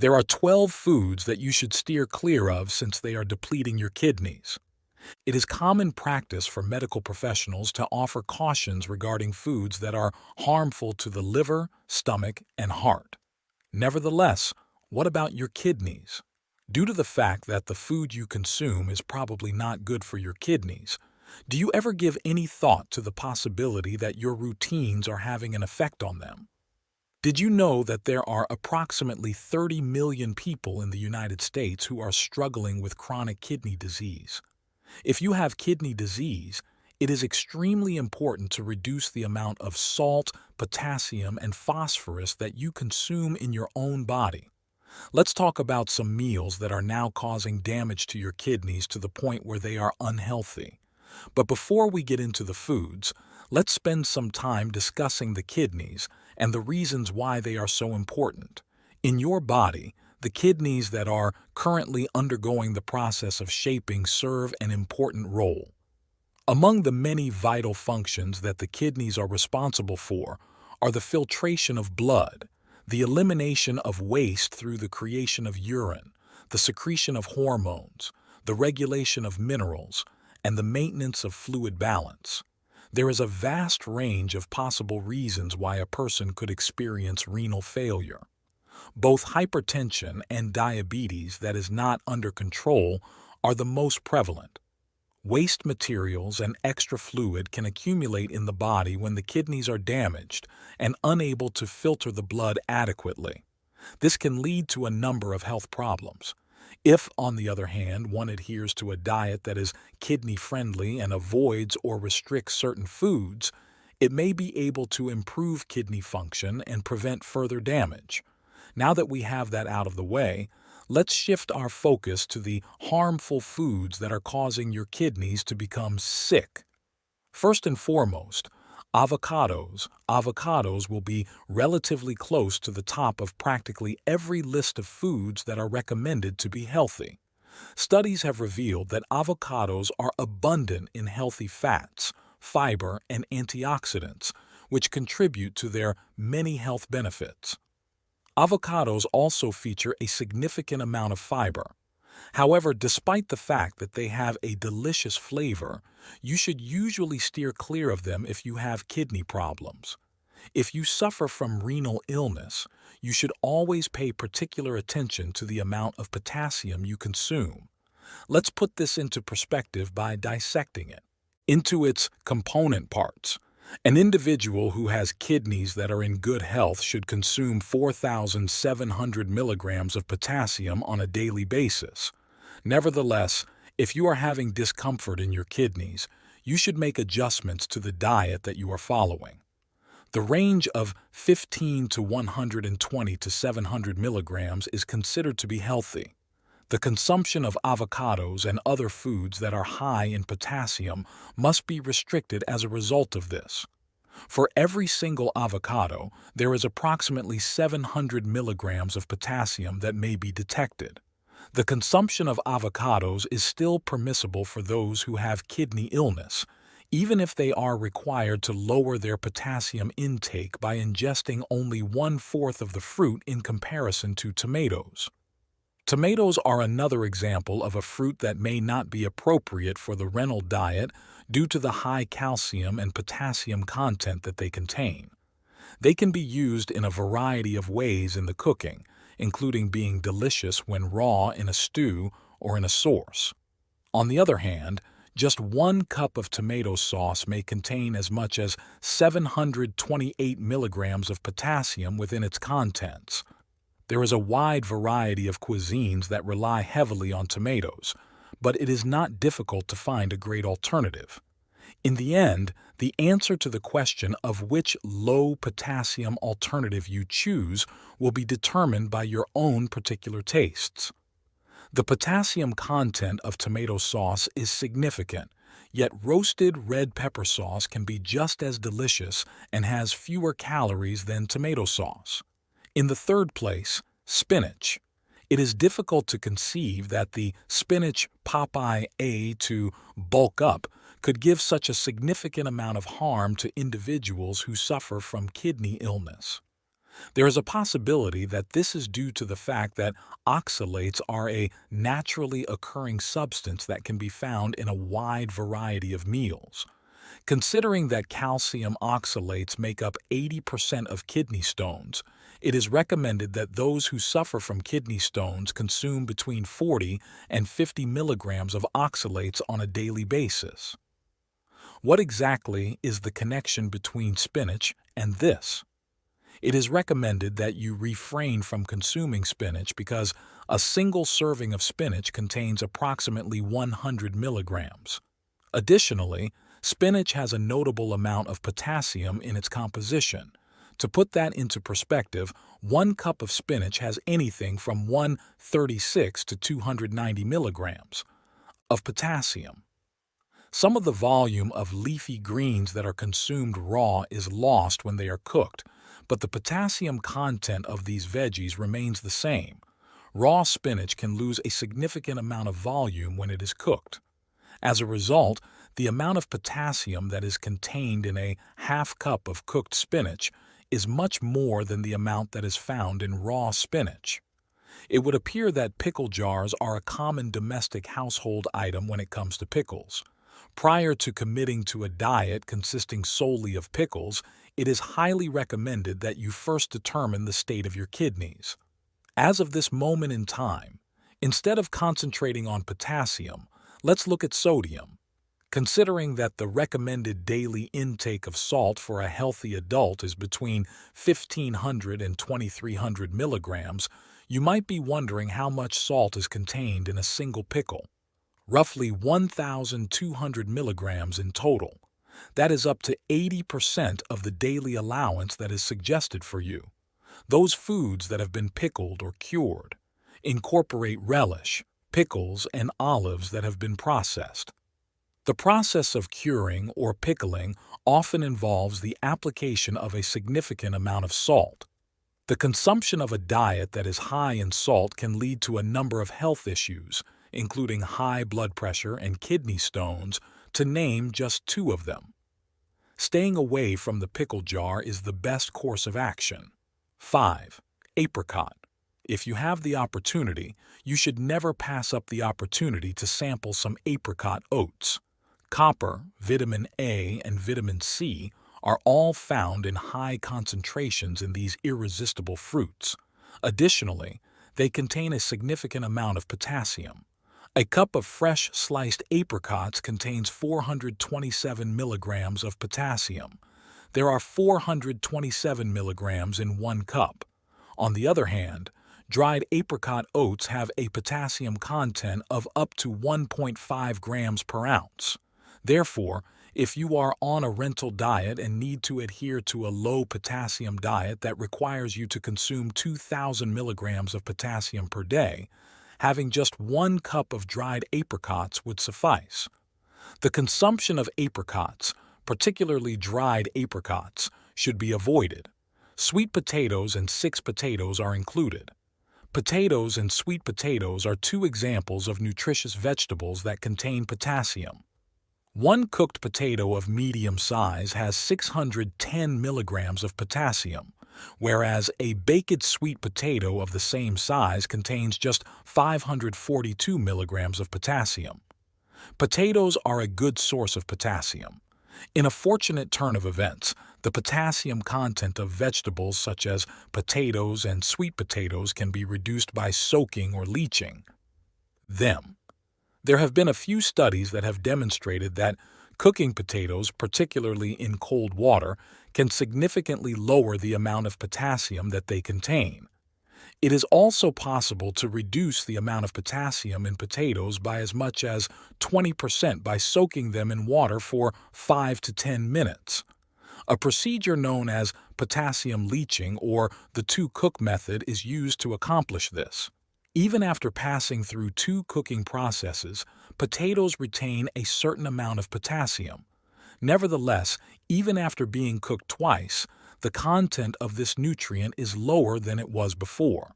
There are 12 foods that you should steer clear of since they are depleting your kidneys. It is common practice for medical professionals to offer cautions regarding foods that are harmful to the liver, stomach, and heart. Nevertheless, what about your kidneys? Due to the fact that the food you consume is probably not good for your kidneys, do you ever give any thought to the possibility that your routines are having an effect on them? Did you know that there are approximately 30 million people in the United States who are struggling with chronic kidney disease? If you have kidney disease, it is extremely important to reduce the amount of salt, potassium, and phosphorus that you consume in your own body. Let's talk about some meals that are now causing damage to your kidneys to the point where they are unhealthy. But before we get into the foods, let's spend some time discussing the kidneys and the reasons why they are so important. In your body, the kidneys that are currently undergoing the process of shaping serve an important role. Among the many vital functions that the kidneys are responsible for are the filtration of blood, the elimination of waste through the creation of urine, the secretion of hormones, the regulation of minerals, and the maintenance of fluid balance. There is a vast range of possible reasons why a person could experience renal failure. Both hypertension and diabetes that is not under control are the most prevalent. Waste materials and extra fluid can accumulate in the body when the kidneys are damaged and unable to filter the blood adequately. This can lead to a number of health problems. If, on the other hand, one adheres to a diet that is kidney-friendly and avoids or restricts certain foods, it may be able to improve kidney function and prevent further damage. Now that we have that out of the way, let's shift our focus to the harmful foods that are causing your kidneys to become sick. First and foremost, avocados. Avocados will be relatively close to the top of practically every list of foods that are recommended to be healthy. Studies have revealed that avocados are abundant in healthy fats, fiber, and antioxidants, which contribute to their many health benefits. Avocados also feature a significant amount of fiber. However, despite the fact that they have a delicious flavor, you should usually steer clear of them if you have kidney problems. If you suffer from renal illness, you should always pay particular attention to the amount of potassium you consume. Let's put this into perspective by dissecting it into its component parts. An individual who has kidneys that are in good health should consume 4,700 milligrams of potassium on a daily basis. Nevertheless, if you are having discomfort in your kidneys, you should make adjustments to the diet that you are following. The range of 15 to 120 to 700 milligrams is considered to be healthy. The consumption of avocados and other foods that are high in potassium must be restricted as a result of this. For every single avocado, there is approximately 700 milligrams of potassium that may be detected. The consumption of avocados is still permissible for those who have kidney illness, even if they are required to lower their potassium intake by ingesting only 1/4 of the fruit in comparison to tomatoes. Tomatoes are another example of a fruit that may not be appropriate for the renal diet due to the high calcium and potassium content that they contain. They can be used in a variety of ways in the cooking, including being delicious when raw in a stew or in a sauce. On the other hand, just 1 cup of tomato sauce may contain as much as 728 milligrams of potassium within its contents. There is a wide variety of cuisines that rely heavily on tomatoes, but it is not difficult to find a great alternative. In the end, the answer to the question of which low-potassium alternative you choose will be determined by your own particular tastes. The potassium content of tomato sauce is significant, yet roasted red pepper sauce can be just as delicious and has fewer calories than tomato sauce. In the third place, spinach. It is difficult to conceive that the spinach Popeye A to bulk up could give such a significant amount of harm to individuals who suffer from kidney illness. There is a possibility that this is due to the fact that oxalates are a naturally occurring substance that can be found in a wide variety of meals. Considering that calcium oxalates make up 80% of kidney stones, it is recommended that those who suffer from kidney stones consume between 40 and 50 milligrams of oxalates on a daily basis. What exactly is the connection between spinach and this? It is recommended that you refrain from consuming spinach because a single serving of spinach contains approximately 100 milligrams. Additionally, spinach has a notable amount of potassium in its composition. To put that into perspective, 1 cup of spinach has anything from 136 to 290 milligrams of potassium. Some of the volume of leafy greens that are consumed raw is lost when they are cooked, but the potassium content of these veggies remains the same. Raw spinach can lose a significant amount of volume when it is cooked. As a result, the amount of potassium that is contained in a ½ cup of cooked spinach is much more than the amount that is found in raw spinach. It would appear that pickle jars are a common domestic household item when it comes to pickles. Prior to committing to a diet consisting solely of pickles, it is highly recommended that you first determine the state of your kidneys. As of this moment in time, instead of concentrating on potassium, let's look at sodium. Considering that the recommended daily intake of salt for a healthy adult is between 1,500 and 2,300 milligrams, you might be wondering how much salt is contained in a single pickle. Roughly 1,200 milligrams in total. That is up to 80% of the daily allowance that is suggested for you. Those foods that have been pickled or cured incorporate relish, pickles, and olives that have been processed. The process of curing or pickling often involves the application of a significant amount of salt. The consumption of a diet that is high in salt can lead to a number of health issues, including high blood pressure and kidney stones, to name just 2 of them. Staying away from the pickle jar is the best course of action. 5. Apricot. If you have the opportunity, you should never pass up the opportunity to sample some apricot oats. Copper, vitamin A, and vitamin C are all found in high concentrations in these irresistible fruits. Additionally, they contain a significant amount of potassium. A cup of fresh sliced apricots contains 427 milligrams of potassium. There are 427 milligrams in 1 cup. On the other hand, dried apricot oats have a potassium content of up to 1.5 grams per ounce. Therefore, if you are on a rental diet and need to adhere to a low potassium diet that requires you to consume 2,000 milligrams of potassium per day, having just 1 cup of dried apricots would suffice. The consumption of apricots, particularly dried apricots, should be avoided. Sweet potatoes and 6 potatoes are included. Potatoes and sweet potatoes are 2 examples of nutritious vegetables that contain potassium. 1 cooked potato of medium size has 610 milligrams of potassium, whereas a baked sweet potato of the same size contains just 542 milligrams of potassium. Potatoes are a good source of potassium. In a fortunate turn of events, the potassium content of vegetables such as potatoes and sweet potatoes can be reduced by soaking or leaching them. There have been a few studies that have demonstrated that cooking potatoes, particularly in cold water, can significantly lower the amount of potassium that they contain. It is also possible to reduce the amount of potassium in potatoes by as much as 20% by soaking them in water for 5 to 10 minutes. A procedure known as potassium leaching or the 2-cook method is used to accomplish this. Even after passing through 2 cooking processes, potatoes retain a certain amount of potassium. Nevertheless, even after being cooked twice, the content of this nutrient is lower than it was before.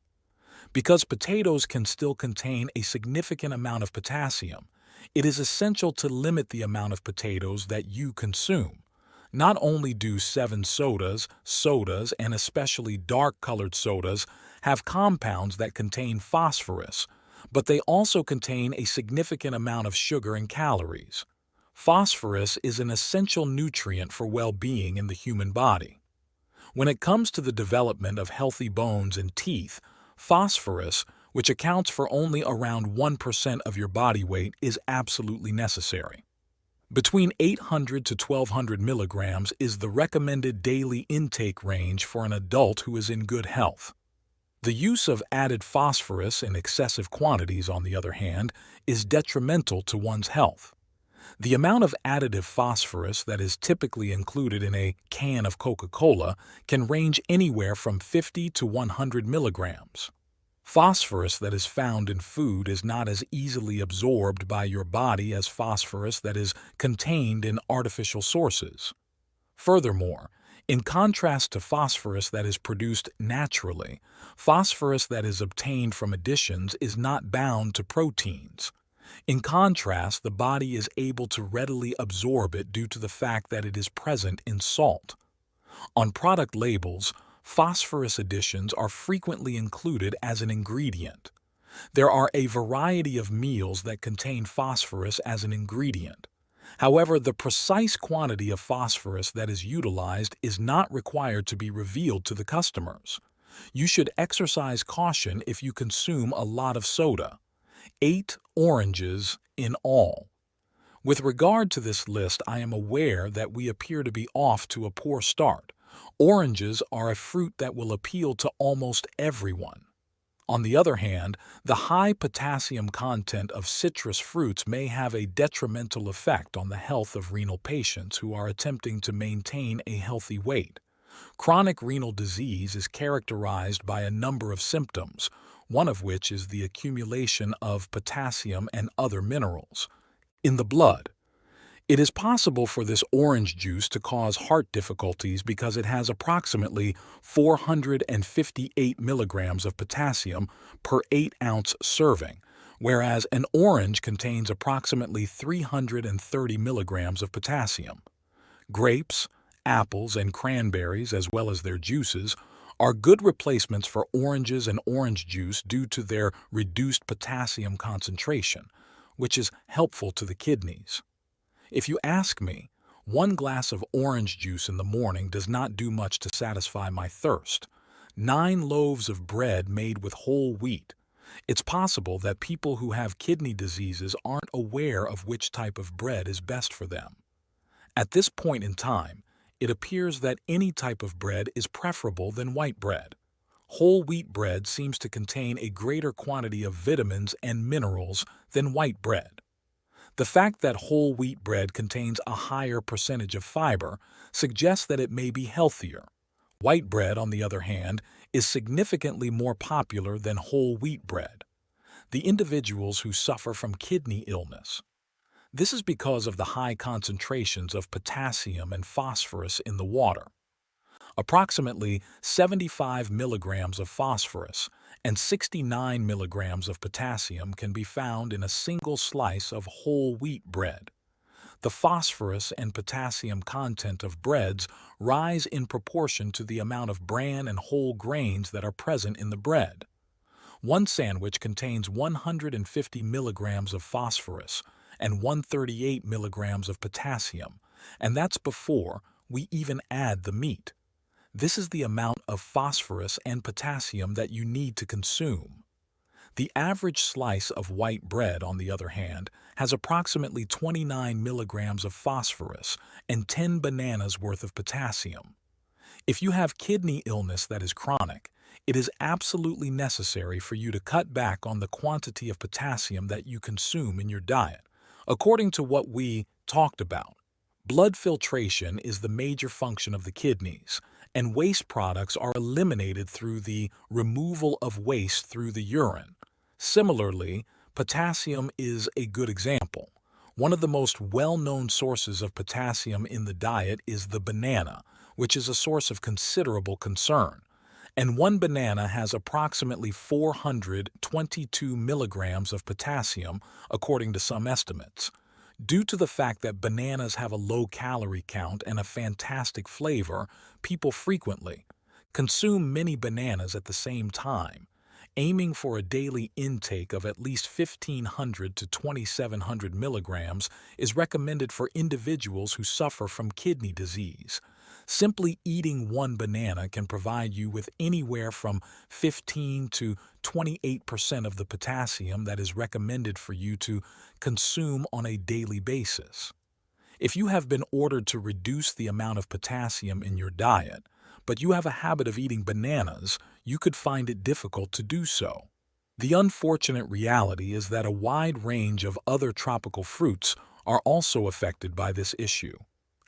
Because potatoes can still contain a significant amount of potassium, it is essential to limit the amount of potatoes that you consume. Not only do 7 sodas, and especially dark-colored sodas have compounds that contain phosphorus, but they also contain a significant amount of sugar and calories. Phosphorus is an essential nutrient for well-being in the human body. When it comes to the development of healthy bones and teeth, phosphorus, which accounts for only around 1% of your body weight, is absolutely necessary. Between 800 to 1200 milligrams is the recommended daily intake range for an adult who is in good health. The use of added phosphorus in excessive quantities, on the other hand, is detrimental to one's health. The amount of additive phosphorus that is typically included in a can of Coca-Cola can range anywhere from 50 to 100 milligrams. Phosphorus that is found in food is not as easily absorbed by your body as phosphorus that is contained in artificial sources. Furthermore, in contrast to phosphorus that is produced naturally, phosphorus that is obtained from additions is not bound to proteins. In contrast, the body is able to readily absorb it due to the fact that it is present in salt. On product labels, phosphorus additions are frequently included as an ingredient. There are a variety of meals that contain phosphorus as an ingredient. However, the precise quantity of phosphorus that is utilized is not required to be revealed to the customers. You should exercise caution if you consume a lot of soda. 8 oranges in all. With regard to this list, I am aware that we appear to be off to a poor start. Oranges are a fruit that will appeal to almost everyone. On the other hand, the high potassium content of citrus fruits may have a detrimental effect on the health of renal patients who are attempting to maintain a healthy weight. Chronic renal disease is characterized by a number of symptoms, one of which is the accumulation of potassium and other minerals in the blood. It is possible for this orange juice to cause heart difficulties because it has approximately 458 milligrams of potassium per 8-ounce serving, whereas an orange contains approximately 330 milligrams of potassium. Grapes, apples, and cranberries, as well as their juices, are good replacements for oranges and orange juice due to their reduced potassium concentration, which is helpful to the kidneys. If you ask me, 1 glass of orange juice in the morning does not do much to satisfy my thirst. 9 loaves of bread made with whole wheat. It's possible that people who have kidney diseases aren't aware of which type of bread is best for them. At this point in time, it appears that any type of bread is preferable than white bread. Whole wheat bread seems to contain a greater quantity of vitamins and minerals than white bread. The fact that whole wheat bread contains a higher percentage of fiber suggests that it may be healthier. White bread, on the other hand, is significantly more popular than whole wheat bread. The individuals who suffer from kidney illness. This is because of the high concentrations of potassium and phosphorus in the water. Approximately 75 milligrams of phosphorus and 69 milligrams of potassium can be found in a single slice of whole wheat bread. The phosphorus and potassium content of breads rise in proportion to the amount of bran and whole grains that are present in the bread. One sandwich contains 150 milligrams of phosphorus and 138 milligrams of potassium, and that's before we even add the meat. This is the amount of phosphorus and potassium that you need to consume. The average slice of white bread, on the other hand, has approximately 29 milligrams of phosphorus and 10 bananas worth of potassium. If you have kidney illness that is chronic, it is absolutely necessary for you to cut back on the quantity of potassium that you consume in your diet. According to what we talked about, blood filtration is the major function of the kidneys, and waste products are eliminated through the removal of waste through the urine. Similarly, potassium is a good example. One of the most well-known sources of potassium in the diet is the banana, which is a source of considerable concern. And one banana has approximately 422 milligrams of potassium, according to some estimates. Due to the fact that bananas have a low calorie count and a fantastic flavor, people frequently consume many bananas at the same time, aiming for a daily intake of at least 1,500 to 2,700 milligrams is recommended for individuals who suffer from kidney disease. Simply eating one banana can provide you with anywhere from 15 to 28% of the potassium that is recommended for you to consume on a daily basis. If you have been ordered to reduce the amount of potassium in your diet, but you have a habit of eating bananas, you could find it difficult to do so. The unfortunate reality is that a wide range of other tropical fruits are also affected by this issue.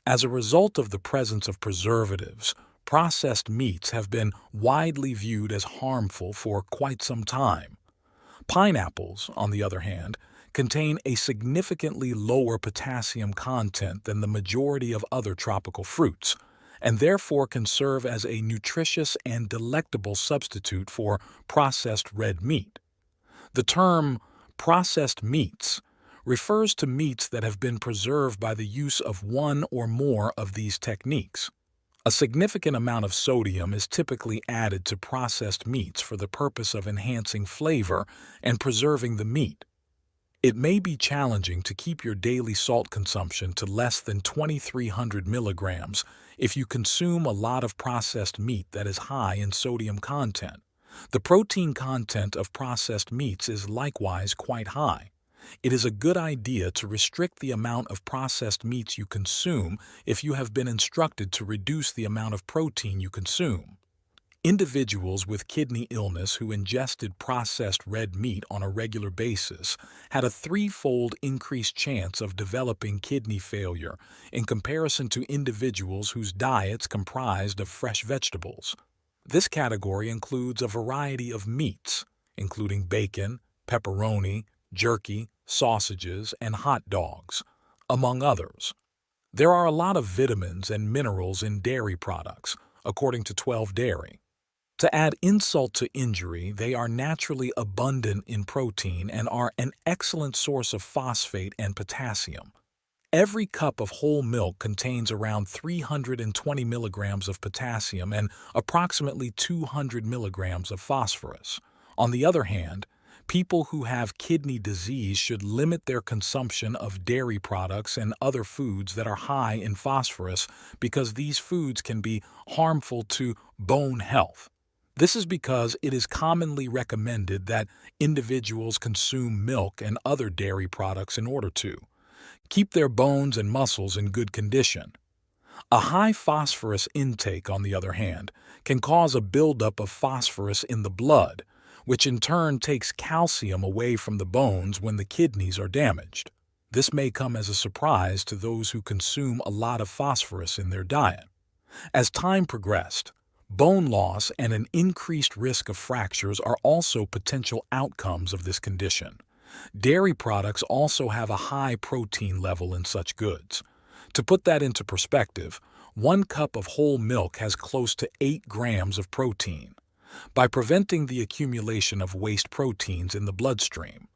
As a result of the presence of preservatives, processed meats have been widely viewed as harmful for quite some time. Pineapples, on the other hand, contain a significantly lower potassium content than the majority of other tropical fruits, and therefore can serve as a nutritious and delectable substitute for processed red meat. The term processed meats refers to meats that have been preserved by the use of one or more of these techniques. A significant amount of sodium is typically added to processed meats for the purpose of enhancing flavor and preserving the meat. It may be challenging to keep your daily salt consumption to less than 2,300 milligrams if you consume a lot of processed meat that is high in sodium content. The protein content of processed meats is likewise quite high. It is a good idea to restrict the amount of processed meats you consume if you have been instructed to reduce the amount of protein you consume. Individuals with kidney illness who ingested processed red meat on a regular basis had a threefold increased chance of developing kidney failure in comparison to individuals whose diets comprised of fresh vegetables. This category includes a variety of meats, including bacon, pepperoni, jerky, sausages, and hot dogs, among others. There are a lot of vitamins and minerals in dairy products, according to 12 Dairy. To add insult to injury, they are naturally abundant in protein and are an excellent source of phosphate and potassium. Every cup of whole milk contains around 320 milligrams of potassium and approximately 200 milligrams of phosphorus. On the other hand, people who have kidney disease should limit their consumption of dairy products and other foods that are high in phosphorus because these foods can be harmful to bone health. This is because it is commonly recommended that individuals consume milk and other dairy products in order to keep their bones and muscles in good condition. A high phosphorus intake, on the other hand, can cause a buildup of phosphorus in the blood, which in turn takes calcium away from the bones when the kidneys are damaged. This may come as a surprise to those who consume a lot of phosphorus in their diet. As time progressed, bone loss and an increased risk of fractures are also potential outcomes of this condition. Dairy products also have a high protein level in such goods. To put that into perspective, 1 cup of whole milk has close to 8 grams of protein. By preventing the accumulation of waste proteins in the bloodstream,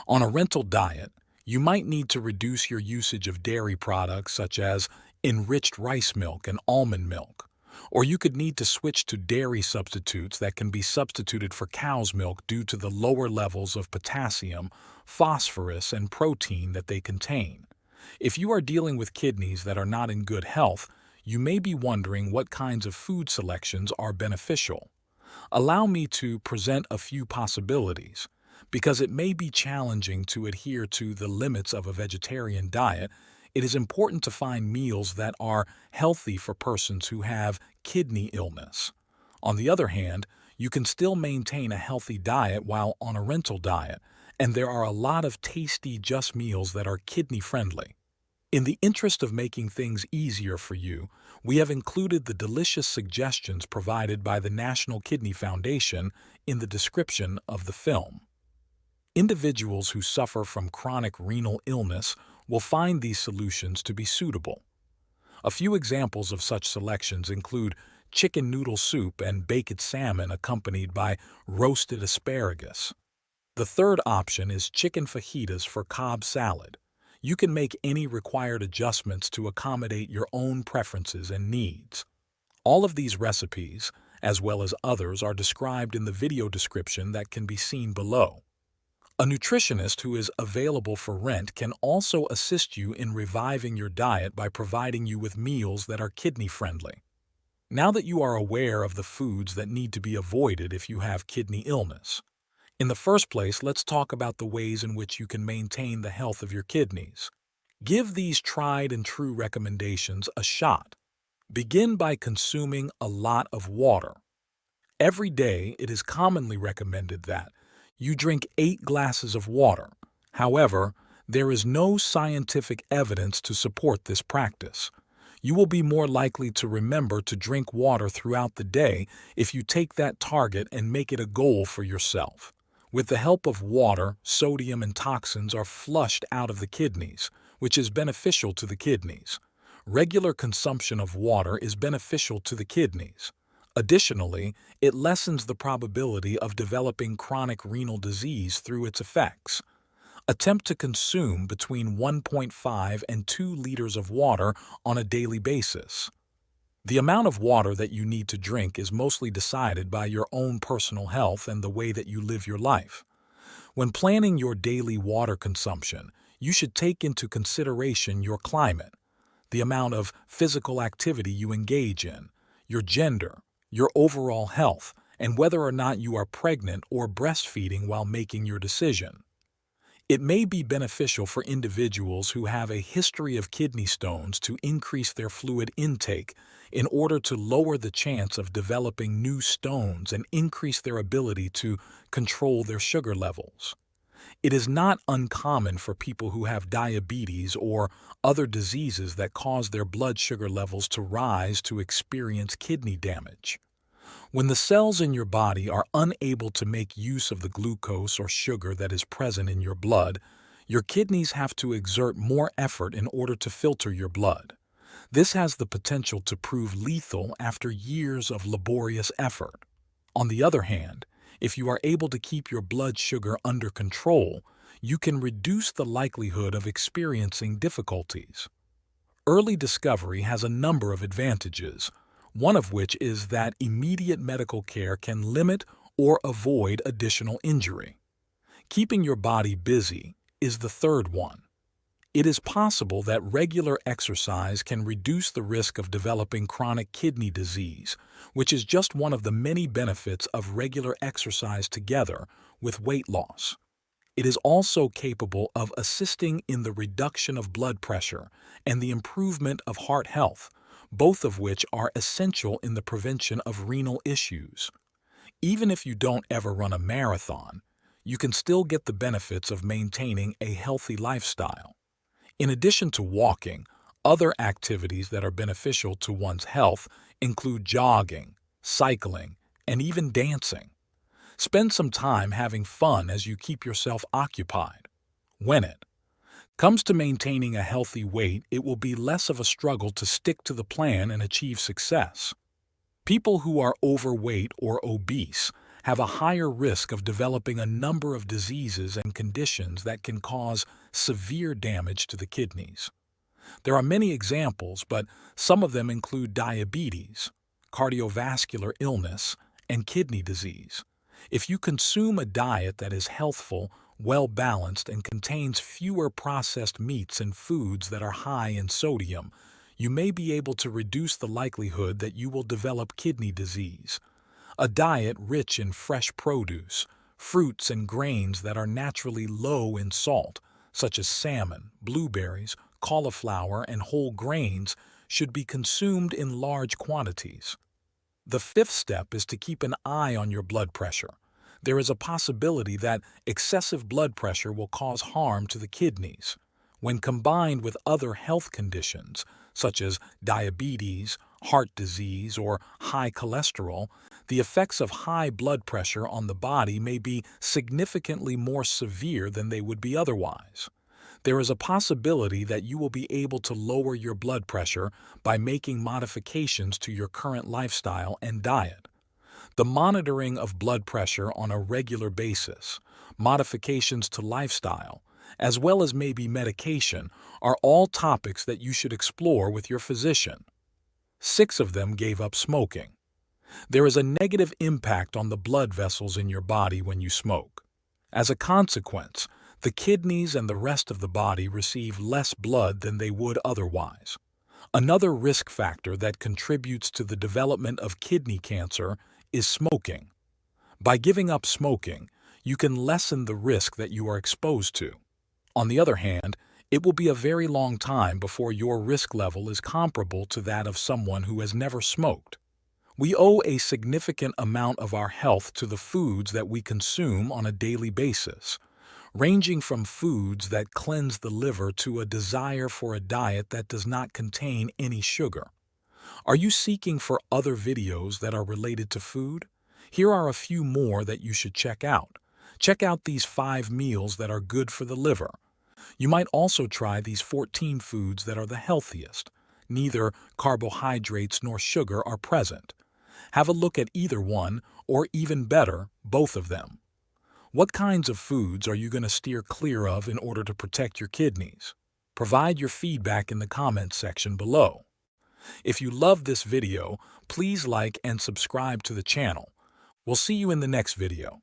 on a rental diet, you might need to reduce your usage of dairy products such as enriched rice milk and almond milk. Or you could need to switch to dairy substitutes that can be substituted for cow's milk due to the lower levels of potassium, phosphorus, and protein that they contain. If you are dealing with kidneys that are not in good health, you may be wondering what kinds of food selections are beneficial. Allow me to present a few possibilities. Because it may be challenging to adhere to the limits of a vegetarian diet, it is important to find meals that are healthy for persons who have kidney illness. On the other hand, you can still maintain a healthy diet while on a rental diet, and there are a lot of tasty just meals that are kidney-friendly. In the interest of making things easier for you, we have included the delicious suggestions provided by the National Kidney Foundation in the description of the film. Individuals who suffer from chronic renal illness will find these solutions to be suitable. A few examples of such selections include chicken noodle soup and baked salmon accompanied by roasted asparagus. The third option is chicken fajitas for Cobb salad. You can make any required adjustments to accommodate your own preferences and needs. All of these recipes, as well as others, are described in the video description that can be seen below. A nutritionist who is available for rent can also assist you in reviving your diet by providing you with meals that are kidney-friendly. Now that you are aware of the foods that need to be avoided if you have kidney illness, in the first place, let's talk about the ways in which you can maintain the health of your kidneys. Give these tried and true recommendations a shot. Begin by consuming a lot of water. Every day, it is commonly recommended that you drink 8 glasses of water. However, there is no scientific evidence to support this practice. You will be more likely to remember to drink water throughout the day if you take that target and make it a goal for yourself. With the help of water, sodium and toxins are flushed out of the kidneys, which is beneficial to the kidneys. Regular consumption of water is beneficial to the kidneys. Additionally, it lessens the probability of developing chronic renal disease through its effects. Attempt to consume between 1.5 and 2 liters of water on a daily basis. The amount of water that you need to drink is mostly decided by your own personal health and the way that you live your life. When planning your daily water consumption, you should take into consideration your climate, the amount of physical activity you engage in, your gender, your overall health, and whether or not you are pregnant or breastfeeding while making your decision. It may be beneficial for individuals who have a history of kidney stones to increase their fluid intake in order to lower the chance of developing new stones and increase their ability to control their sugar levels. It is not uncommon for people who have diabetes or other diseases that cause their blood sugar levels to rise to experience kidney damage. When the cells in your body are unable to make use of the glucose or sugar that is present in your blood, your kidneys have to exert more effort in order to filter your blood. This has the potential to prove lethal after years of laborious effort. On the other hand, if you are able to keep your blood sugar under control, you can reduce the likelihood of experiencing difficulties. Early discovery has a number of advantages, one of which is that immediate medical care can limit or avoid additional injury. Keeping your body busy is the third one. It is possible that regular exercise can reduce the risk of developing chronic kidney disease, which is just one of the many benefits of regular exercise together with weight loss. It is also capable of assisting in the reduction of blood pressure and the improvement of heart health, both of which are essential in the prevention of renal issues. Even if you don't ever run a marathon, you can still get the benefits of maintaining a healthy lifestyle. In addition to walking, other activities that are beneficial to one's health include jogging, cycling, and even dancing. Spend some time having fun as you keep yourself occupied. When it comes to maintaining a healthy weight, it will be less of a struggle to stick to the plan and achieve success. People who are overweight or obese have a higher risk of developing a number of diseases and conditions that can cause severe damage to the kidneys. There are many examples, but some of them include diabetes, cardiovascular illness, and kidney disease. If you consume a diet that is healthful, well-balanced, and contains fewer processed meats and foods that are high in sodium, you may be able to reduce the likelihood that you will develop kidney disease. A diet rich in fresh produce, fruits, and grains that are naturally low in salt, such as salmon, blueberries, cauliflower, and whole grains, should be consumed in large quantities. The fifth step is to keep an eye on your blood pressure. There is a possibility that excessive blood pressure will cause harm to the kidneys. When combined with other health conditions, such as diabetes, heart disease, or high cholesterol, the effects of high blood pressure on the body may be significantly more severe than they would be otherwise. There is a possibility that you will be able to lower your blood pressure by making modifications to your current lifestyle and diet. The monitoring of blood pressure on a regular basis, modifications to lifestyle, as well as maybe medication, are all topics that you should explore with your physician. 6 of them gave up smoking. There is a negative impact on the blood vessels in your body when you smoke. As a consequence, the kidneys and the rest of the body receive less blood than they would otherwise. Another risk factor that contributes to the development of kidney cancer is smoking. By giving up smoking, you can lessen the risk that you are exposed to. On the other hand, it will be a very long time before your risk level is comparable to that of someone who has never smoked. We owe a significant amount of our health to the foods that we consume on a daily basis, ranging from foods that cleanse the liver to a desire for a diet that does not contain any sugar. Are you seeking for other videos that are related to food? Here are a few more that you should check out. Check out these 5 meals that are good for the liver. You might also try these 14 foods that are the healthiest. Neither carbohydrates nor sugar are present. Have a look at either one, or even better, both of them. What kinds of foods are you going to steer clear of in order to protect your kidneys? Provide your feedback in the comments section below. If you loved this video, please like and subscribe to the channel. We'll see you in the next video.